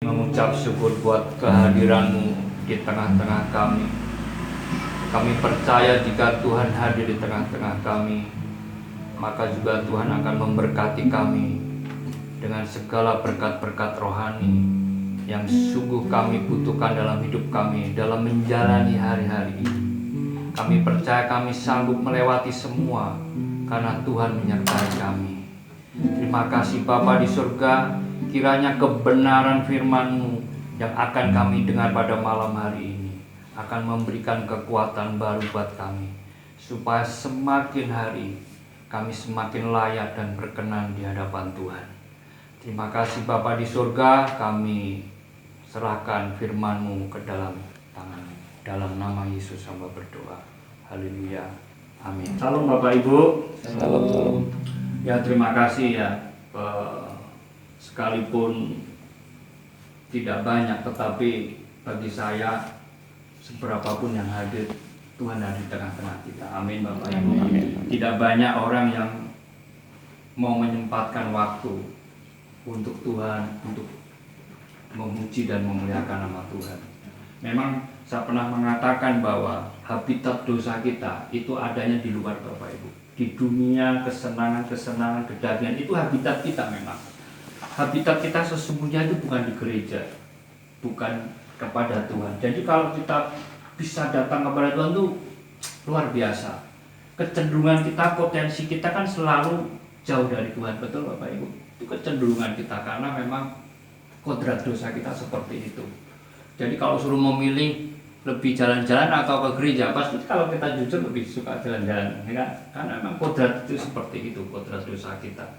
Mengucap syukur buat kehadiran-Mu di tengah-tengah kami. Kami percaya jika Tuhan hadir di tengah-tengah kami, maka juga Tuhan akan memberkati kami dengan segala berkat-berkat rohani yang sungguh kami butuhkan dalam hidup kami, dalam menjalani hari-hari ini. Kami percaya kami sanggup melewati semua karena Tuhan menyertai kami. Terima kasih Bapa di surga. Kiranya kebenaran firman-Mu yang akan kami dengar pada malam hari ini akan memberikan kekuatan baru buat kami, supaya semakin hari kami semakin layak dan berkenan di hadapan Tuhan. Terima kasih Bapa di surga, kami serahkan firman-Mu ke dalam tangan. Dalam nama Yesus hamba berdoa. Haleluya. Amin. Salam Bapak Ibu. Salam. Ya, terima kasih ya. Sekalipun tidak banyak, tetapi bagi saya seberapapun yang hadir, Tuhan ada di tengah-tengah kita. Amin Bapak Ibu. Tidak banyak orang yang mau menyempatkan waktu untuk Tuhan, untuk memuji dan memuliakan nama Tuhan. Memang saya pernah mengatakan bahwa habitat dosa kita itu adanya di luar Bapak Ibu. Di dunia kesenangan-kesenangan kedagingan itu habitat kita memang. Habitat kita sesungguhnya itu bukan di gereja, bukan kepada Tuhan. Jadi kalau kita bisa datang kepada Tuhan itu luar biasa. Kecenderungan kita, potensi kita kan selalu jauh dari Tuhan, betul Bapak Ibu? Itu kecenderungan kita karena memang kodrat dosa kita seperti itu. Jadi kalau suruh memilih lebih jalan-jalan atau ke gereja, pasti kalau kita jujur lebih suka jalan-jalan, ya? Karena memang kodrat itu seperti itu, kodrat dosa kita.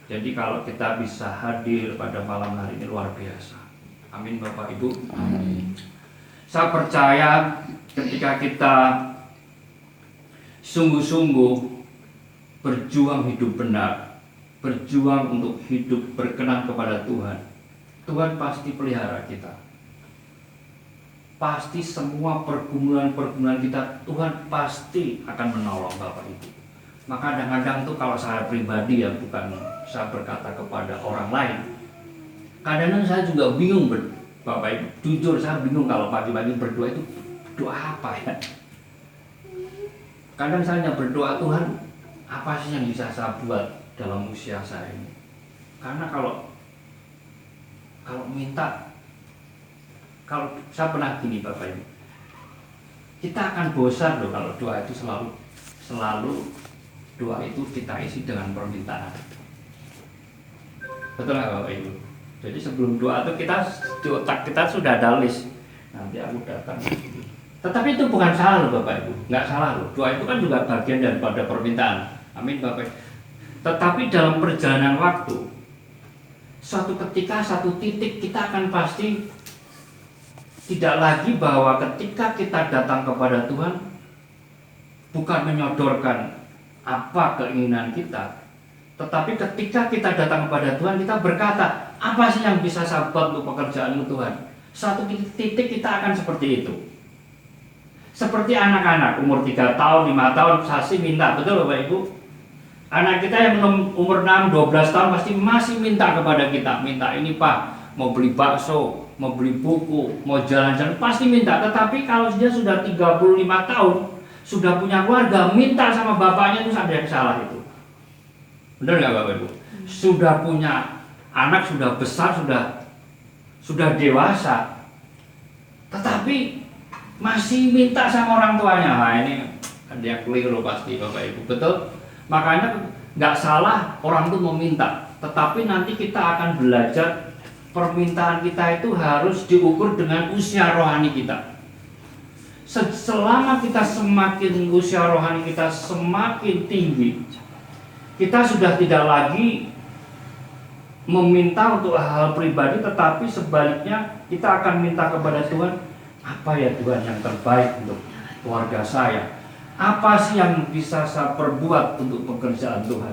Jadi kalau kita bisa hadir pada malam hari ini luar biasa. Amin Bapak Ibu. Amin. Saya percaya ketika kita sungguh-sungguh berjuang hidup benar, berjuang untuk hidup berkenan kepada Tuhan, Tuhan pasti pelihara kita. Pasti semua pergumulan-pergumulan kita, Tuhan pasti akan menolong Bapak Ibu. Maka kadang-kadang tuh kalau saya pribadi ya, bukan saya berkata kepada orang lain, kadang-kadang saya juga bingung Bapak Ibu. Jujur saya bingung kalau pagi-pagi berdoa itu doa apa ya. Kadang saya hanya berdoa, Tuhan apa sih yang bisa saya buat dalam usia saya ini. Karena kalau minta, kalau saya pernah gini Bapak Ibu, kita akan bosan loh kalau doa itu selalu doa itu kita isi dengan permintaan. Betul nggak Bapak Ibu? Jadi sebelum doa itu kita di otak kita sudah ada list. Nanti aku datang. Tetapi itu bukan salah loh Bapak Ibu, nggak salah loh. Doa itu kan juga bagian daripada permintaan. Amin Bapak Ibu. Tetapi dalam perjalanan waktu, suatu ketika, satu titik kita akan pasti tidak lagi bahwa ketika kita datang kepada Tuhan bukan menyodorkan apa keinginan kita, tetapi ketika kita datang kepada Tuhan kita berkata, apa sih yang bisa saya buat untuk pekerjaanmu Tuhan? Satu titik kita akan seperti itu. Seperti anak-anak umur 3 tahun, 5 tahun pasti minta, betul Bapak Ibu? Anak kita yang umur 6, 12 tahun pasti masih minta kepada kita, minta ini Pak, mau beli bakso, mau beli buku, mau jalan-jalan, pasti minta. Tetapi kalau dia sudah 35 tahun, sudah punya keluarga, minta sama bapaknya itu ada yang salah itu. Benar nggak Bapak Ibu? Sudah punya anak, sudah besar, sudah dewasa, tetapi masih minta sama orang tuanya. Nah ini ada yang keliru pasti Bapak Ibu, betul? Makanya nggak salah orang itu meminta, tetapi nanti kita akan belajar permintaan kita itu harus diukur dengan usia rohani kita. Selama kita semakin usia rohani kita semakin tinggi, kita sudah tidak lagi meminta untuk hal pribadi, tetapi sebaliknya kita akan minta kepada Tuhan, apa ya Tuhan yang terbaik untuk keluarga saya? Apa sih yang bisa saya perbuat untuk pekerjaan Tuhan?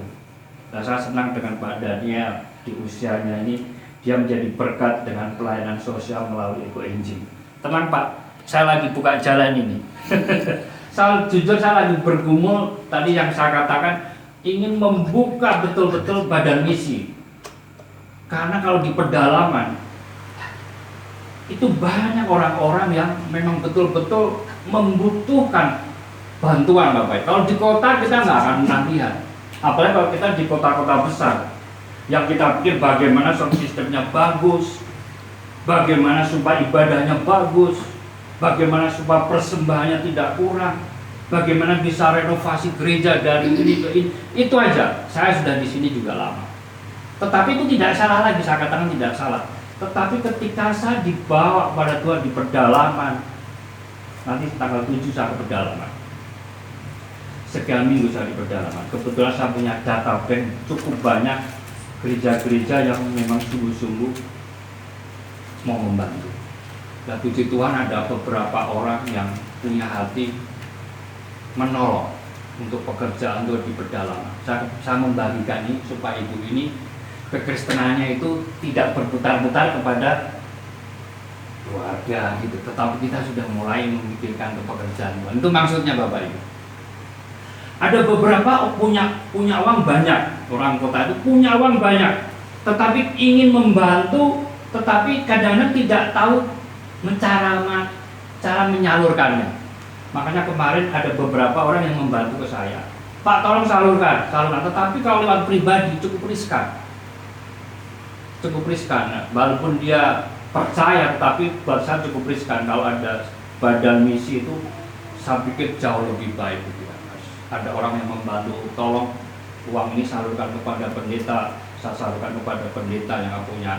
Nah, saya senang dengan Pak Daniel di usianya ini, dia menjadi berkat dengan pelayanan sosial melalui EcoNG. Tenang Pak, saya lagi buka jalan ini. Jujur saya lagi bergumul, tadi yang saya katakan ingin membuka betul-betul badan misi. Karena kalau di pedalaman itu banyak orang-orang yang memang betul-betul membutuhkan bantuan Bapak. Kalau di kota kita nggak akan pernah lihat, apalagi kalau kita di kota-kota besar, yang kita pikir bagaimana sound sistemnya bagus, bagaimana supaya ibadahnya bagus, bagaimana supaya persembahannya tidak kurang, bagaimana bisa renovasi gereja dari ini ke ini. Itu aja. Saya sudah di sini juga lama. Tetapi itu tidak salah lagi, saya katakan tidak salah. Tetapi ketika saya dibawa pada Tuhan di pedalaman, nanti tanggal 7 saya ke pedalaman. Sekian minggu saya di pedalaman. Kebetulan saya punya data bank cukup banyak gereja-gereja yang memang sungguh-sungguh mau membantu. Dan puji Tuhan ada beberapa orang yang punya hati menolong untuk pekerjaan untuk di pedalaman. Saya membagikan ini supaya ibu ini kekristenannya itu tidak berputar-putar kepada keluarga gitu, tetapi kita sudah mulai memikirkan ke pekerjaan Tuhan. Itu maksudnya Bapak Ibu. Ada beberapa punya uang banyak, orang kota itu punya uang banyak, tetapi ingin membantu, tetapi kadang-kadang tidak tahu cara menyalurkannya. Makanya kemarin ada beberapa orang yang membantu ke saya, Pak tolong salurkan. Tetapi kalau lewat pribadi cukup riskan. Walaupun dia percaya, tapi buat saya cukup riskan. Kalau ada badan misi itu, saya pikir jauh lebih baik gitu ya. Ada orang yang membantu, tolong uang ini salurkan kepada pendeta, saya salurkan kepada pendeta yang nggak punya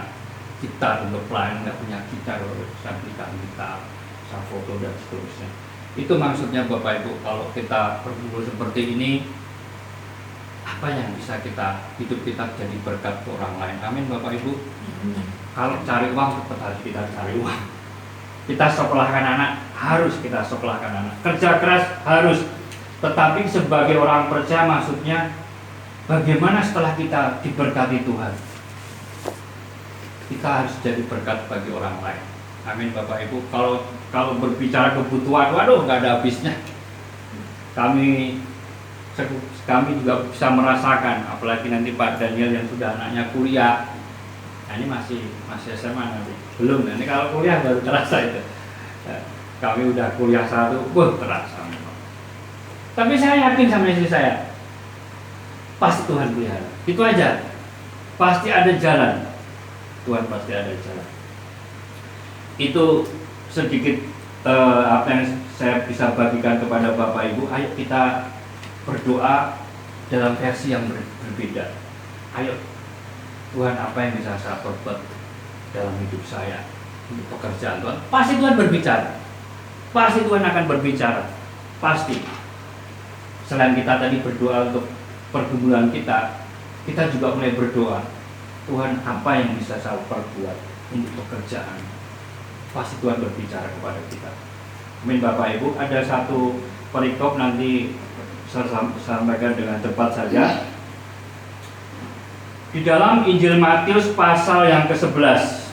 gitar untuk pelayan, nggak punya gitar, saya belikan gitar, saya foto dan seterusnya. Itu maksudnya Bapak Ibu, kalau kita berkumpul seperti ini, apa yang bisa hidup kita jadi berkat ke orang lain. Amin Bapak Ibu. Kalau cari uang tetap harus kita cari uang. Kita sekolahkan anak, harus kita sekolahkan anak. Kerja keras harus. Tetapi sebagai orang percaya, maksudnya bagaimana setelah kita diberkati Tuhan, kita harus jadi berkat bagi orang lain. Amin Bapak Ibu. Kalau berbicara kebutuhan, waduh nggak ada habisnya. Kami juga bisa merasakan, apalagi nanti Pak Daniel yang sudah anaknya kuliah. Nah, ini masih SMA nanti, belum. Nanti kalau kuliah baru terasa itu. Kami udah kuliah 1, terasa. Tapi saya yakin sama istri saya, pasti Tuhan pelihara. Itu aja. Pasti ada jalan. Tuhan pasti ada jalan. Itu sedikit apa yang saya bisa bagikan kepada Bapak Ibu. Ayo kita berdoa dalam versi yang berbeda. Ayo Tuhan, apa yang bisa saya perbuat dalam hidup saya untuk pekerjaan Tuhan? Pasti Tuhan berbicara. Pasti Tuhan akan berbicara. Pasti. Selain kita tadi berdoa untuk pergumulan kita juga mulai berdoa, Tuhan, apa yang bisa saya perbuat untuk pekerjaan? Pasti Tuhan berbicara kepada kita. Amin Bapak Ibu. Ada satu perikop, nanti saya sampaikan dengan cepat saja. Di dalam Injil Matius pasal yang ke-11,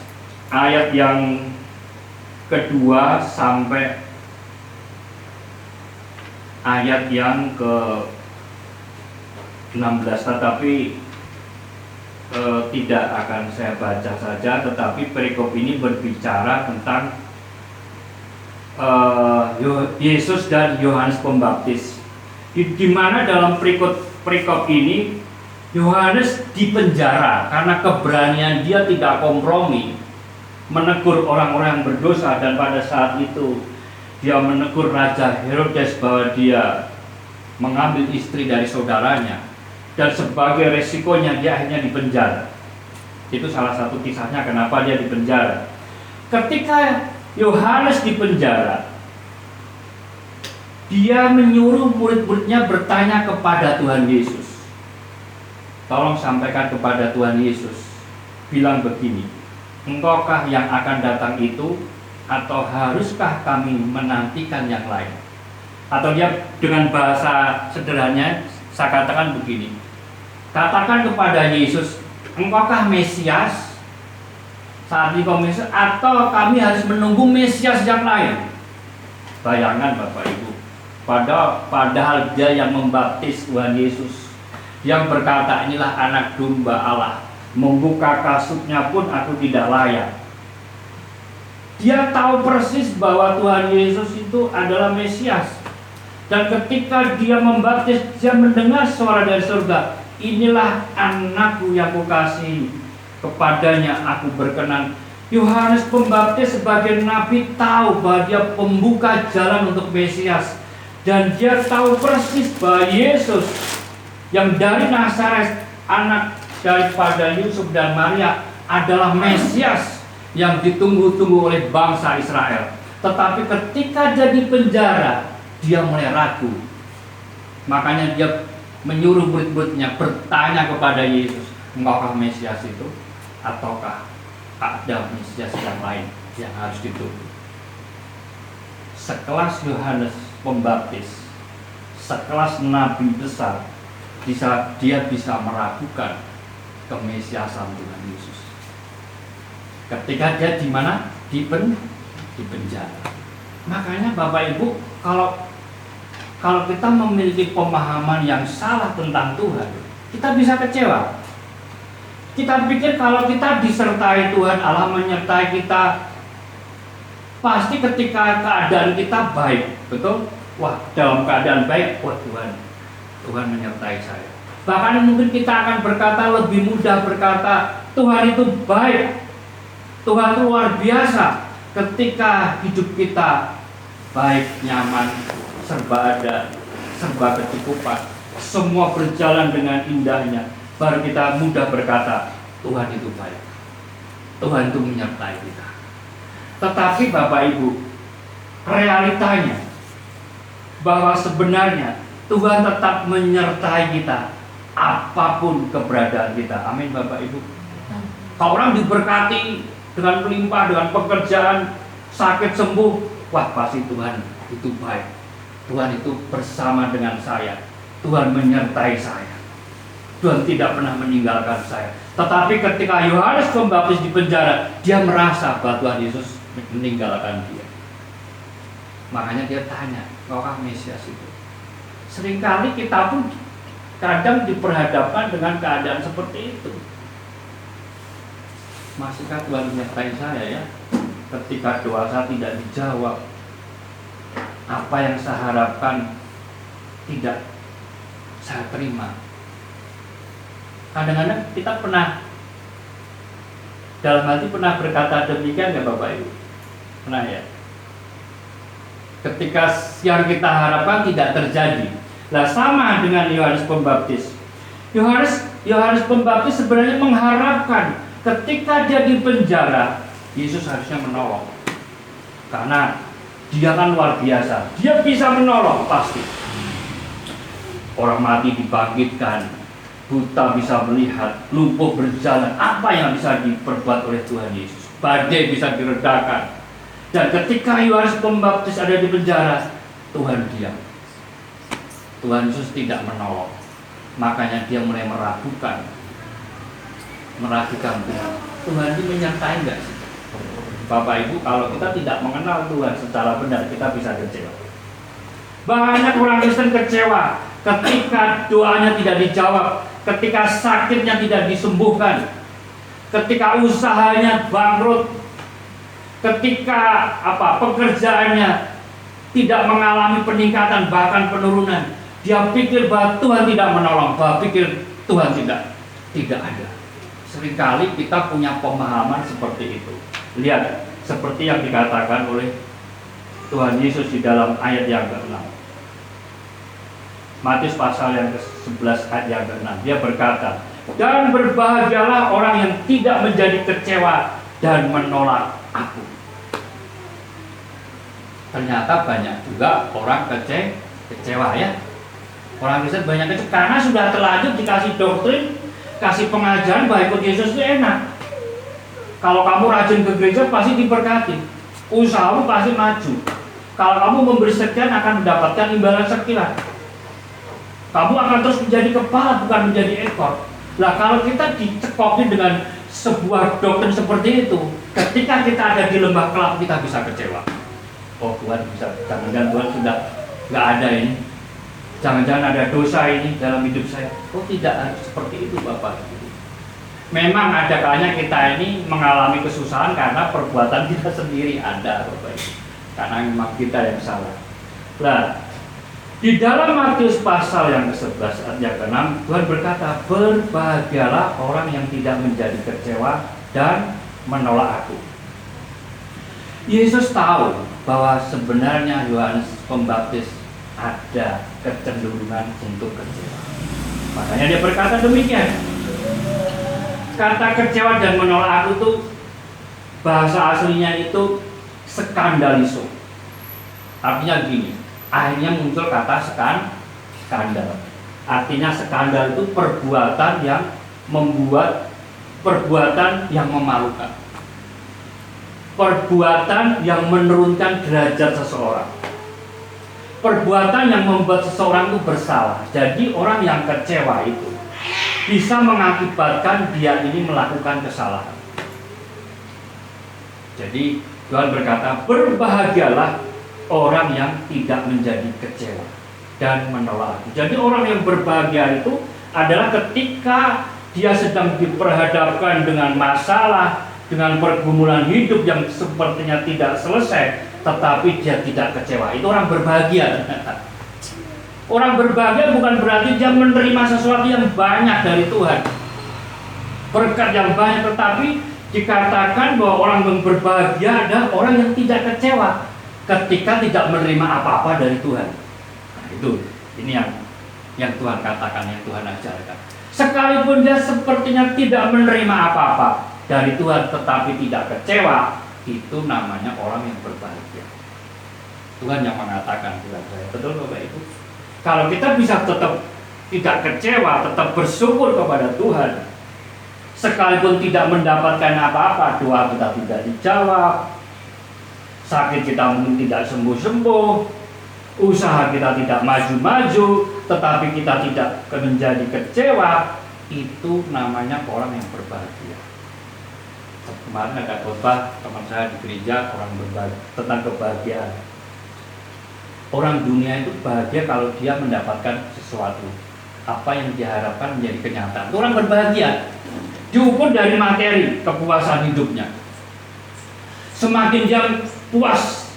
ayat yang kedua sampai ayat yang ke-16, tetapi tidak akan saya baca saja, tetapi perikop ini berbicara tentang Yesus dan Yohanes Pembaptis. Di mana dalam perikop ini Yohanes dipenjara karena keberanian dia tidak kompromi menegur orang-orang yang berdosa, dan pada saat itu dia menegur Raja Herodes bahwa dia mengambil istri dari saudaranya, dan sebagai resikonya dia akhirnya dipenjara. Itu salah satu kisahnya kenapa dia dipenjara. Ketika Yohanes dipenjara, dia menyuruh murid-muridnya bertanya kepada Tuhan Yesus. Tolong sampaikan kepada Tuhan Yesus, bilang begini, engkaukah yang akan datang itu, atau haruskah kami menantikan yang lain? Atau dia dengan bahasa sederhananya, saya katakan begini, katakan kepada Yesus, engkaukah Mesias? Saat ini kau Mesias, atau kami harus menunggu Mesias yang lain? Bayangkan Bapak Ibu, padahal dia yang membaptis Tuhan Yesus, yang berkata inilah anak domba Allah, membuka kasutnya pun aku tidak layak. Dia tahu persis bahwa Tuhan Yesus itu adalah Mesias. Dan ketika dia membaptis, dia mendengar suara dari surga, inilah anakku yang kukasihi, kepadanya aku berkenan. Yohanes Pembaptis sebagai nabi tahu bahwa dia pembuka jalan untuk Mesias. Dan dia tahu persis bahwa Yesus yang dari Nazaret, anak daripada Yusuf dan Maria, adalah Mesias yang ditunggu-tunggu oleh bangsa Israel. Tetapi ketika dia di penjara, dia mulai ragu. Makanya dia menyuruh murid-muridnya bertanya kepada Yesus, engkaukah Mesias itu? Ataukah ada Mesias yang lain yang harus ditunggu? Sekelas Yohanes Pembaptis, sekelas nabi besar, dia bisa meragukan kemesiasan Tuhan Yesus. Ketika dia di mana? Di penjara. Makanya Bapak Ibu, kalau kita memiliki pemahaman yang salah tentang Tuhan, kita bisa kecewa. Kita pikir kalau kita disertai Tuhan, Allah menyertai kita, pasti ketika keadaan kita baik, betul? Wah, dalam keadaan baik, wah Tuhan menyertai saya. Bahkan mungkin kita akan berkata, lebih mudah berkata, Tuhan itu baik, Tuhan itu luar biasa. Ketika hidup kita baik, nyaman, serba ada, serba kecukupan, semua berjalan dengan indahnya, baru kita mudah berkata, Tuhan itu baik, Tuhan itu menyertai kita. Tetapi Bapak Ibu, realitanya bahwa sebenarnya Tuhan tetap menyertai kita apapun keberadaan kita. Amin Bapak Ibu. Kalau orang diberkati dengan melimpah, dengan pekerjaan, sakit sembuh, wah pasti Tuhan itu baik, Tuhan itu bersama dengan saya, Tuhan menyertai saya, Tuhan tidak pernah meninggalkan saya. Tetapi ketika Yohanes Pembaptis di penjara, dia merasa bahwa Tuhan Yesus meninggalkan dia. Makanya dia tanya, engkaukah Mesias itu? Seringkali kita pun kadang diperhadapkan dengan keadaan seperti itu. Masihkah Tuhan menyertai saya ya? Ketika doa saya tidak dijawab, apa yang saya harapkan tidak saya terima. Kadang-kadang kita pernah dalam hati pernah berkata demikian ya Bapak Ibu? Pernah ya? Ketika yang kita harapkan tidak terjadi. Nah, sama dengan Yohanes Pembaptis. Yohanes Pembaptis sebenarnya mengharapkan ketika dia di penjara, Yesus harusnya menolong. Karena dia kan luar biasa. Dia bisa menolong pasti. Orang mati dibangkitkan, buta bisa melihat, lumpuh berjalan. Apa yang bisa diperbuat oleh Tuhan Yesus? Badai bisa diredakan. Dan ketika Yohanes Pembaptis ada di penjara, Tuhan diam. Tuhan Yesus tidak menolong. Makanya dia mulai meragukan Tuhan. Tuhan ini menyertai enggak sih? Bapak Ibu, kalau kita tidak mengenal Tuhan secara benar, kita bisa kecewa. Banyak orang Kristen kecewa ketika doanya tidak dijawab, ketika sakitnya tidak disembuhkan, ketika usahanya bangkrut, ketika pekerjaannya tidak mengalami peningkatan bahkan penurunan. Dia pikir bahwa Tuhan tidak menolong, bahwa pikir Tuhan tidak ada. Seringkali kita punya pemahaman seperti itu. Lihat, seperti yang dikatakan oleh Tuhan Yesus di dalam ayat yang ke-6. Matius pasal yang ke-11 ayat yang ke-6. Dia berkata, dan berbahagialah orang yang tidak menjadi kecewa dan menolak aku. Ternyata banyak juga orang kecewa ya. Orang Kristen banyak kecewa karena sudah terlanjur dikasih doktrin, kasih pengajaran bahwa ikut Yesus itu enak. Kalau kamu rajin ke gereja pasti diberkati, usahamu pasti maju. Kalau kamu memberi sekian akan mendapatkan imbalan sekian. Kamu akan terus menjadi kepala bukan menjadi ekor. Nah, kalau kita dicekokin dengan sebuah doktrin seperti itu, ketika kita ada di lembah kelap kita bisa kecewa. Oh Tuhan bisa, jangan-jangan Tuhan sudah nggak ada ini, jangan-jangan ada dosa ini dalam hidup saya. Oh tidak harus seperti itu Bapak Ibu. Memang ada kalanya kita ini mengalami kesusahan karena perbuatan kita sendiri ada, Bapak Ibu. Karena memang kita yang salah. Nah, di dalam Matius pasal yang ke-11 ayat yang ke-6, Tuhan berkata, berbahagialah orang yang tidak menjadi kecewa dan menolak aku. Yesus tahu bahwa sebenarnya Yohanes Pembaptis ada kecenderungan untuk kecewa. Makanya dia berkata demikian. Kata kecewa dan menolak aku itu bahasa aslinya itu skandalizo. Artinya gini, akhirnya muncul kata skandal. Artinya skandal itu perbuatan yang membuat perbuatan yang memalukan. Perbuatan yang menurunkan derajat seseorang. Perbuatan yang membuat seseorang itu bersalah. Jadi orang yang kecewa itu bisa mengakibatkan dia ini melakukan kesalahan. Jadi Tuhan berkata, berbahagialah orang yang tidak menjadi kecewa dan menolak aku. Jadi orang yang berbahagia itu adalah ketika dia sedang diperhadapkan dengan masalah, dengan pergumulan hidup yang sepertinya tidak selesai, tetapi dia tidak kecewa. Itu orang berbahagia. Orang berbahagia bukan berarti dia menerima sesuatu yang banyak dari Tuhan, berkat yang banyak, tetapi dikatakan bahwa orang yang berbahagia adalah orang yang tidak kecewa ketika tidak menerima apa-apa dari Tuhan. Nah, itu ini yang Tuhan katakan, yang Tuhan ajarkan. Sekalipun dia sepertinya tidak menerima apa-apa dari Tuhan tetapi tidak kecewa, itu namanya orang yang berbahagia. Tuhan yang mengatakan kepada saya, betul Bapak Ibu? Kalau kita bisa tetap tidak kecewa, tetap bersyukur kepada Tuhan, sekalipun tidak mendapatkan apa-apa, doa kita tidak dijawab, sakit kita mungkin tidak sembuh-sembuh, usaha kita tidak maju-maju, tetapi kita tidak menjadi kecewa, itu namanya orang yang berbahagia. Kemarin ada khotbah teman saya di gereja, orang berbagi tentang kebahagiaan. Orang dunia itu bahagia kalau dia mendapatkan sesuatu, apa yang diharapkan menjadi kenyataan. Itu orang berbahagia. Diukur dari materi kepuasan hidupnya. Semakin dia puas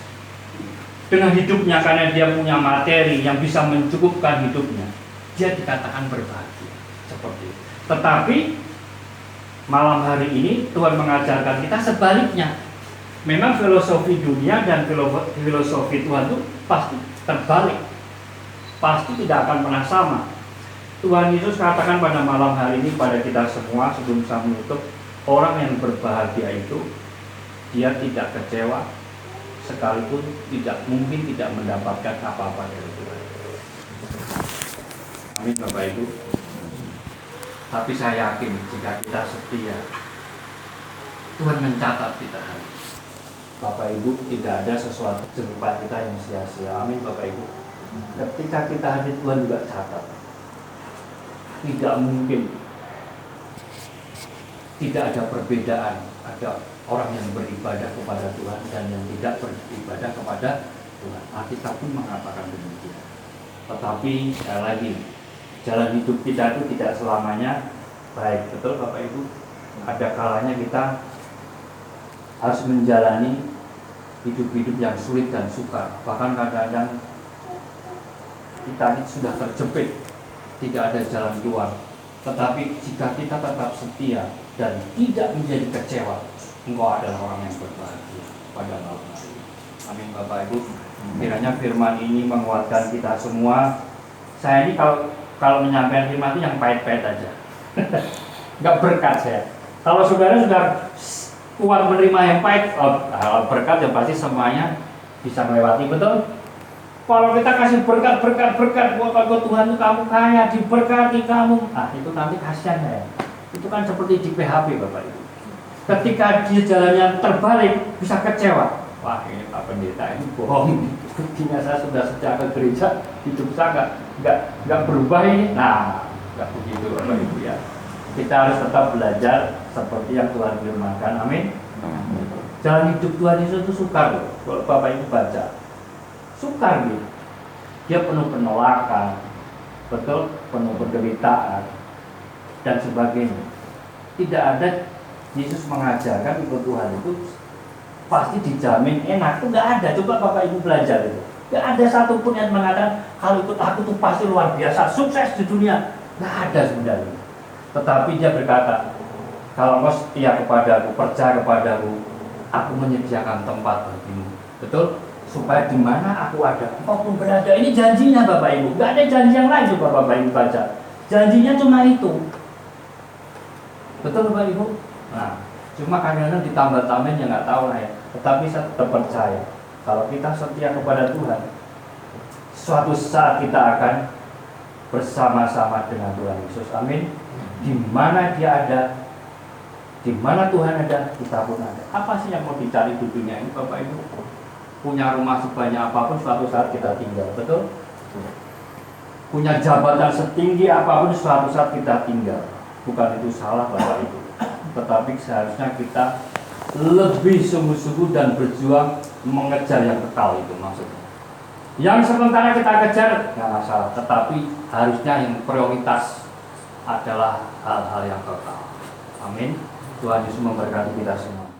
dengan hidupnya karena dia punya materi yang bisa mencukupkan hidupnya, dia dikatakan berbahagia. Seperti itu. Tetapi malam hari ini Tuhan mengajarkan kita sebaliknya. Memang filosofi dunia dan filosofi Tuhan itu pasti terbalik, pasti tidak akan pernah sama. Tuhan Yesus katakan pada malam hari ini pada kita semua sebelum saya menutup, orang yang berbahagia itu dia tidak kecewa sekalipun tidak mungkin tidak mendapatkan apa-apa dari Tuhan. Amin Bapak Ibu. Tapi saya yakin jika kita setia, Tuhan mencatat kita hari. Bapak Ibu, tidak ada sesuatu kehidupan kita yang sia-sia. Amin Bapak Ibu. Ketika kita hadir, Tuhan juga catat. Tidak mungkin tidak ada perbedaan. Ada orang yang beribadah kepada Tuhan dan yang tidak beribadah kepada Tuhan. Alkitab pun mengatakan demikian. Tetapi sekali lagi, jalan hidup kita itu tidak selamanya baik. Betul Bapak Ibu? Ada kalanya kita harus menjalani hidup-hidup yang sulit dan sukar. Bahkan kadang-kadang kita ini sudah terjepit, tidak ada jalan keluar. Tetapi jika kita tetap setia dan tidak menjadi kecewa, engkau adalah orang yang berbahagia pada malam hari ini. Amin Bapak Ibu. Kiranya firman ini menguatkan kita semua. Saya ini kalau menyampaikan firman itu yang pahit-pahit aja. Enggak berkat saya. Kalau saudara sudah kuat menerima yang pahit, kalau berkat ya pasti semuanya bisa melewati, betul? Kalau kita kasih berkat, wah Tuhan itu kamu kaya, diberkati kamu, itu nanti kasihan ya. Itu kan seperti di PHP Bapak Ibu. Ketika dia jalannya terbalik, bisa kecewa. Wah ini Pak Pendeta ini bohong. Buktinya saya sudah sejak ke gereja, hidup saya nggak berubah ini. Nah, nggak begitu Bapak Ibu ya. Kita harus tetap belajar seperti yang Tuhan firmankan. Amin. Jalan hidup Tuhan Yesus itu sukar loh. Kalau Bapak Ibu baca, sukar gitu. Dia penuh penolakan, betul, penuh penderitaan dan sebagainya. tidak ada. Yesus mengajarkan ikut Tuhan itu pasti dijamin enak, itu nggak ada. Coba Bapak Ibu belajar itu, nggak ada satupun yang mengatakan kalau ikut aku tuh pasti luar biasa, sukses di dunia. Nggak ada sebenarnya. Tetapi dia berkata, kalau kau setia kepadaku, percaya kepadaku, aku menyediakan tempat bagimu. Betul? Supaya di mana aku ada, kau pun berada. Ini janjinya Bapak Ibu. Nggak ada janji yang lain. Coba Bapak Ibu baca. Janjinya cuma itu. Betul Bapak Ibu? Nah, cuma kadang-kadang ditambah-tambahin ya nggak tahu lah ya. Tetapi saya tetap percaya kalau kita setia kepada Tuhan, suatu saat kita akan bersama-sama dengan Tuhan Yesus. Amin. Di mana Dia ada, di mana Tuhan ada, kita pun ada. Apa sih yang mau dicari di dunia ini Bapak Ibu? Punya rumah sebanyak apapun suatu saat kita tinggal, betul? Punya jabatan setinggi apapun suatu saat kita tinggal. Bukan itu salah Bapak Ibu, tetapi seharusnya kita lebih sungguh-sungguh dan berjuang mengejar yang kekal, itu maksudnya. Yang sementara kita kejar nggak masalah, tetapi harusnya yang prioritas adalah hal-hal yang kekal. Amin. Tuhan Yesus memberkati kita semua.